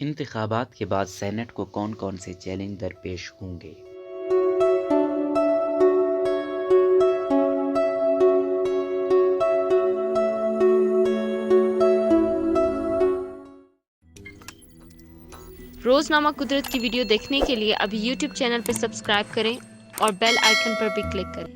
انتخابات کے بعد سینٹ کو کون کون سے چیلنج درپیش ہوں گے؟ روزنامہ قدرت کی ویڈیو دیکھنے کے لیے ابھی یوٹیوب چینل پر سبسکرائب کریں اور بیل آئیکن پر بھی کلک کریں۔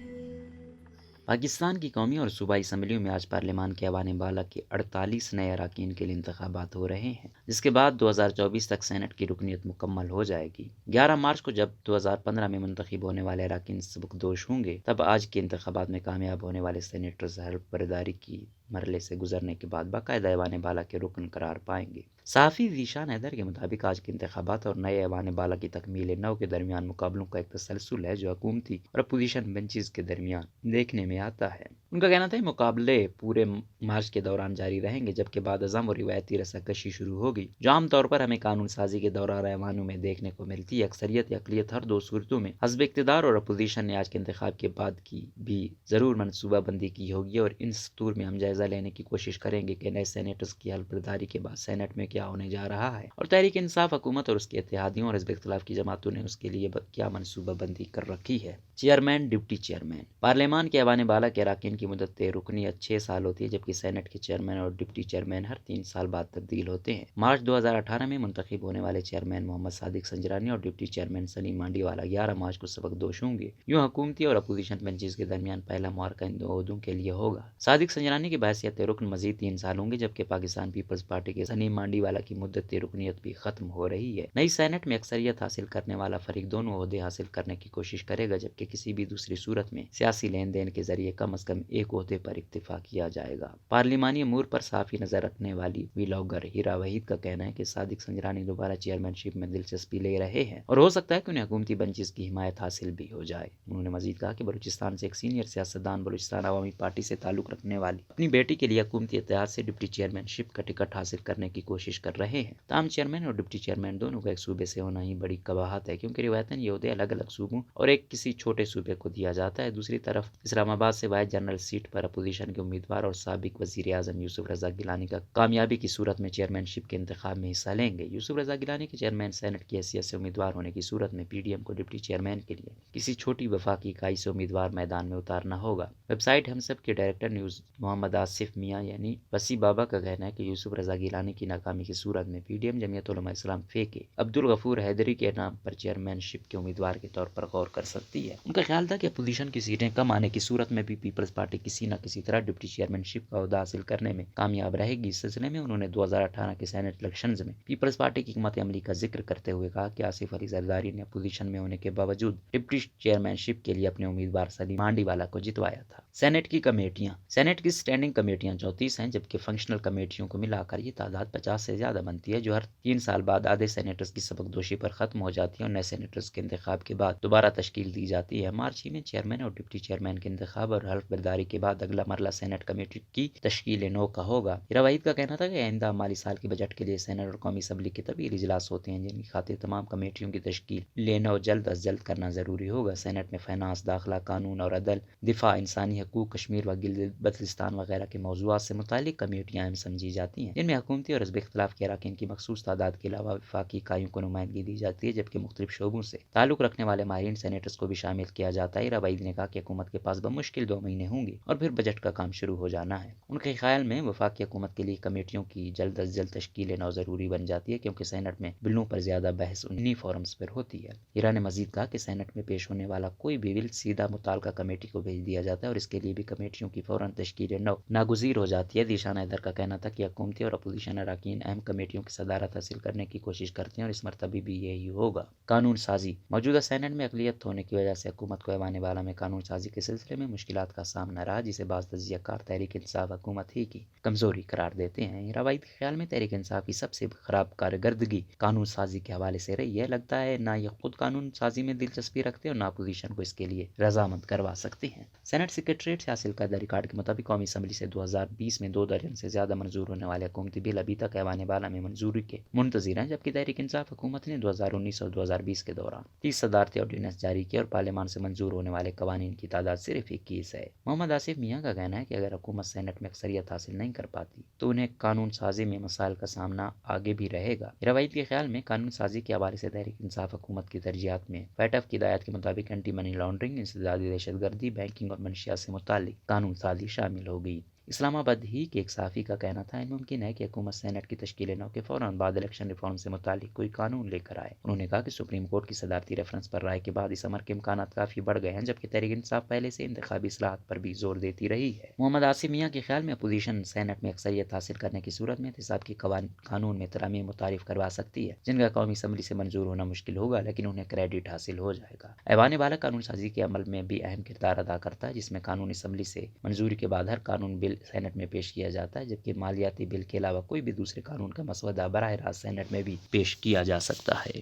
پاکستان کی قومی اور صوبائی اسمبلیوں میں آج پارلیمان کے ایوان بالا کے 48 نئے اراکین کے لیے انتخابات ہو رہے ہیں، جس کے بعد 2024 تک سینٹ کی رکنیت مکمل ہو جائے گی۔ 11 مارچ کو جب 2015 میں منتخب ہونے والے اراکین سبکدوش ہوں گے، تب آج کے انتخابات میں کامیاب ہونے والے سینیٹرز حلف برداری کی مرحلے سے گزرنے کے بعد باقاعدہ ایوان بالا کے رکن قرار پائیں گے۔ صحافی ذیشان حیدر کے مطابق آج کے انتخابات اور نئے ایوان بالا کی تکمیل نو کے درمیان مقابلوں کا ایک تسلسل ہے جو حکومتی اور اپوزیشن بنچز کے درمیان دیکھنے میں آتا ہے۔ ان کا کہنا تھا کہ مقابلے پورے مارچ کے دوران جاری رہیں گے، جبکہ بعد ازاں وہ روایتی رساکشی شروع ہوگی جو عام طور پر ہمیں قانون سازی کے دوران ایوانوں میں دیکھنے کو ملتی ہے۔ اکثریت یا اقلیت ہر دو صورتوں میں حزب اقتدار اور اپوزیشن نے آج کے انتخاب کے بعد کی بھی ضرور منصوبہ بندی کی ہوگی، اور ان سطور میں ہم جائزہ لینے کی کوشش کریں گے کہ نئے سینیٹرز کی حلف برداری کے بعد سینٹ میں کیا ہونے جا رہا ہے، اور تحریک انصاف حکومت اور اس کے اتحادیوں اور حزب اختلاف کی جماعتوں نے اس کے لیے کیا منصوبہ بندی کر رکھی ہے۔ Chairman, deputy chairman. پارلیمان کے ایوان بالا کے اراکین کی مدت رکنیت 6 سال ہوتی ہے، جبکہ سینٹ کے چیئرمین اور ڈپٹی چیئرمین ہر 3 سال بعد تبدیل ہوتے ہیں۔ مارچ 2018 میں منتخب ہونے والے چیئرمین محمد صادق سنجرانی اور ڈپٹی چیئرمین سلیم مانڈی والا 11 مارچ کو سبکدوش ہوں گے۔ یوں حکومتی اور اپوزیشن بنچز کے درمیان پہلا معرکہ ان دو عہدوں کے لیے ہوگا۔ صادق سنجرانی کی بحیثیت رکن مزید 3 سال ہوں گے، جبکہ پاکستان پیپلز پارٹی کے سلیم مانڈی والا کی مدت رکنیت بھی ختم ہو رہی ہے۔ نئی سینٹ میں اکثریت حاصل کرنے والا فریق دونوں عہدے حاصل کرنے کی کوشش کرے گا، جبکہ کسی بھی دوسری صورت میں سیاسی لین دین کے ذریعے کم از کم ایک عہدے پر اکتفا کیا جائے گا۔ پارلیمانی امور پر صافی نظر رکھنے والی ویلاگر ہیرا وحید کا کہنا ہے کہ صادق سنجرانی دوبارہ چیئرمین شپ میں دلچسپی لے رہے ہیں اور ہو سکتا ہے کہ انہیں حکومتی بنچز کی حمایت حاصل بھی ہو جائے۔ انہوں نے مزید کہا کہ بلوچستان سے ایک سینئر سیاستدان بلوچستان عوامی پارٹی سے تعلق رکھنے والی اپنی بیٹی کے لیے حکومتی اتحاد سے ڈپٹی چیئرمین شپ کا ٹکٹ حاصل کرنے کی کوشش کر رہے ہیں۔ تاہم چیئرمین اور ڈپٹی چیئرمین دونوں کا ایک صوبے سے ہونا ہی بڑی قباحت ہے، کیونکہ روایتاً یہ عہدے الگ الگ صوبوں اور ایک کسی چھوٹے صوبے کو دیا جاتا ہے۔ دوسری طرف اسلام آباد سے وائس جنرل سیٹ پر اپوزیشن کے امیدوار اور سابق وزیر اعظم یوسف رضا گیلانی کا کامیابی کی صورت میں چیئرمین شپ کے انتخاب میں حصہ لیں گے۔ یوسف رضا گیلانی کے چیئرمین سینٹ کی حیثیت سے امیدوار ہونے کی صورت میں پی ڈی ایم کو ڈپٹی چیئرمین کے لیے کسی چھوٹی وفاقی اکائی سے امیدوار میدان میں اتارنا ہوگا۔ ویب سائٹ ہم سب کے ڈائریکٹر نیوز محمد آصف میاں یعنی وسی بابا کا کہنا ہے کہ یوسف رضا گیلانی کی ناکامی کی صورت میں پی ڈی ایم جمعیت علماء اسلام فے کے عبدالغفور حیدری کے نام پر چیئرمین شپ کے امیدوار کے طور پر غور کر سکتی ہے۔ ان کا خیال تھا کہ اپوزیشن کی سیٹیں کم آنے کی صورت میں بھی پیپلز پارٹی کسی نہ کسی طرح ڈپٹی چیئرمین شپ کا عہدہ حاصل کرنے میں کامیاب رہے گی۔ اس سلسلے میں انہوں نے 2018 کے سینٹ الیکشنز میں پیپلز پارٹی کی حکمت عملی کا ذکر کرتے ہوئے کہا کہ آصف علی زرداری نے اپوزیشن میں ہونے کے باوجود ڈپٹی چیئرمین شپ کے لیے اپنے امیدوار سلیم مانڈی والا کو جتوایا تھا۔ سینٹ کی کمیٹیاں۔ سینٹ کی اسٹینڈنگ کمیٹیاں 34 ہیں، جبکہ فنکشنل کمیٹیوں کو ملا کر یہ تعداد 50 سے زیادہ بنتی ہے، جو ہر 3 سال بعد آدھے سینیٹرز کی سبکدوشی پر ختم ہو جاتی ہے اور نئے سینیٹرز کے انتخاب کے بعد دوبارہ تشکیل دی جاتی ہے۔ مارچ ہی میں چیئرمین اور ڈپٹی چیئرمین کے انتخاب اور حلف برداری کے بعد اگلا مرحلہ سینٹ کمیٹی کی تشکیل نو کا ہوگا۔ ہیرا وحید کا کہنا تھا کہ آئندہ مالی سال کے بجٹ کے لیے سینٹ اور قومی اسمبلی کے طویل اجلاس ہوتے ہیں، جن کی خاطر تمام کمیٹیوں کی تشکیل لینا جلد از جلد کرنا ضروری ہوگا۔ سینٹ میں فائنانس، داخلہ، قانون اور عدل، دفاع، انسانی حقوق، کشمیر و گلگت بلتستان وغیرہ کے موضوعات سے متعلق کمیٹیاں اہم سمجھی جاتی ہیں، جن میں حکومتی اور حزب اختلاف کے اراکین کی مخصوص تعداد کے علاوہ وفاقی اکائیوں کو نمائندگی دی جاتی ہے، جبکہ مختلف شعبوں سے تعلق رکھنے والے ماہرین سینیٹرز کو بھی شامل کیا جاتا ہے۔ ہیرا وحید نے کہا کہ حکومت کے پاس بمشکل 2 مہینے ہوں گے اور پھر بجٹ کا کام شروع ہو جانا ہے۔ ان کے خیال میں وفاقی حکومت کے لیے کمیٹیوں کی جلد از جلد تشکیل نو ضروری بن جاتی ہے، کیونکہ سینٹ میں بلوں پر زیادہ بحث انہی فورمز پر ہوتی ہے۔ ہیرا نے مزید کہا کہ سینٹ میں پیش ہونے والا کوئی بھی بل سیدھا متعلقہ کمیٹی کو بھیج دیا جاتا ہے اور اس کے لیے بھی کمیٹیوں کی فوراً تشکیل نو ناگزیر ہو جاتی ہے۔ ذیشان حیدر کا کہنا تھا کہ حکومتی اور اپوزیشن اراکین اہم کمیٹیوں کی صدارت حاصل کرنے کی کوشش کرتے ہیں اور اس مرتبہ بھی یہی ہوگا۔ قانون سازی۔ موجودہ سینٹ میں اقلیت ہونے کی وجہ سے حکومت کو ایوان بالا میں قانون سازی کے سلسلے میں مشکلات کا سامنا رہا، جسے بعض تجزیہ کار تحریک انصاف حکومت ہی کی کمزوری قرار دیتے ہیں۔ ہیرا وحید کے خیال میں تحریک انصاف کی سب سے خراب کارکردگی قانون سازی کے حوالے سے رہی ہے۔ لگتا ہے نہ یہ خود قانون سازی میں دلچسپی رکھتے اور نہ اپوزیشن کو اس کے لیے رضامند کروا سکتے ہیں۔ سینٹ سیکریٹریٹ سے حاصل کردہ ریکارڈ کے مطابق قومی اسمبلی سے 2020 میں 2 درجن سے زیادہ منظور ہونے والے حکومتی بل ابھی تک ایوان بالا میں منظوری کے منتظر ہیں، جبکہ تحریک انصاف حکومت نے 2019 اور 2020 کے دوران 30 صدارتی آرڈیننس جاری کیے اور پارلیمان سے منظور ہونے والے قوانین کی تعداد صرف 21 ہے۔ محمد آصف میاں کا کہنا ہے کہ اگر حکومت سینٹ میں اکثریت حاصل نہیں کر پاتی تو انہیں قانون سازی میں مسائل کا سامنا آگے بھی رہے گا۔ روایت کے خیال میں قانون سازی کے حوالے سے تحریک انصاف حکومت کی ترجیحات میں فیٹف کی ہدایات کے مطابق اینٹی منی لانڈرنگ، انسدادی دہشت گردی، بینکنگ اور منشیات سے متعلق قانون سازی شامل ہوگی۔ اسلام آباد ہی کے ایک صحافی کا کہنا تھا ممکن ہے کہ حکومت سینٹ کی تشکیل نو کے فوراً بعد الیکشن ریفارم سے متعلق کوئی قانون لے کر آئے۔ انہوں نے کہا کہ سپریم کورٹ کی صدارتی ریفرنس پر رائے کے بعد اس امر کے امکانات کافی بڑھ گئے ہیں، جبکہ تحریک انصاف پہلے سے انتخابی اصلاحات پر بھی زور دیتی رہی ہے۔ محمد آصف میاں کے خیال میں اپوزیشن سینٹ میں اکثریت حاصل کرنے کی صورت میں احتساب کی قانون میں ترامیم متعارف کروا سکتی ہے، جن کا قومی اسمبلی سے منظور ہونا مشکل ہوگا، لیکن انہیں کریڈٹ حاصل ہو جائے گا۔ ایوان بالا قانون سازی کے عمل میں بھی اہم کردار ادا کرتا ہے، جس میں قانون اسمبلی سے منظوری کے بعد ہر قانون بل سینٹ میں پیش کیا جاتا ہے، جبکہ مالیاتی بل کے علاوہ کوئی بھی دوسرے قانون کا مسودہ براہ راست سینٹ میں بھی پیش کیا جا سکتا ہے۔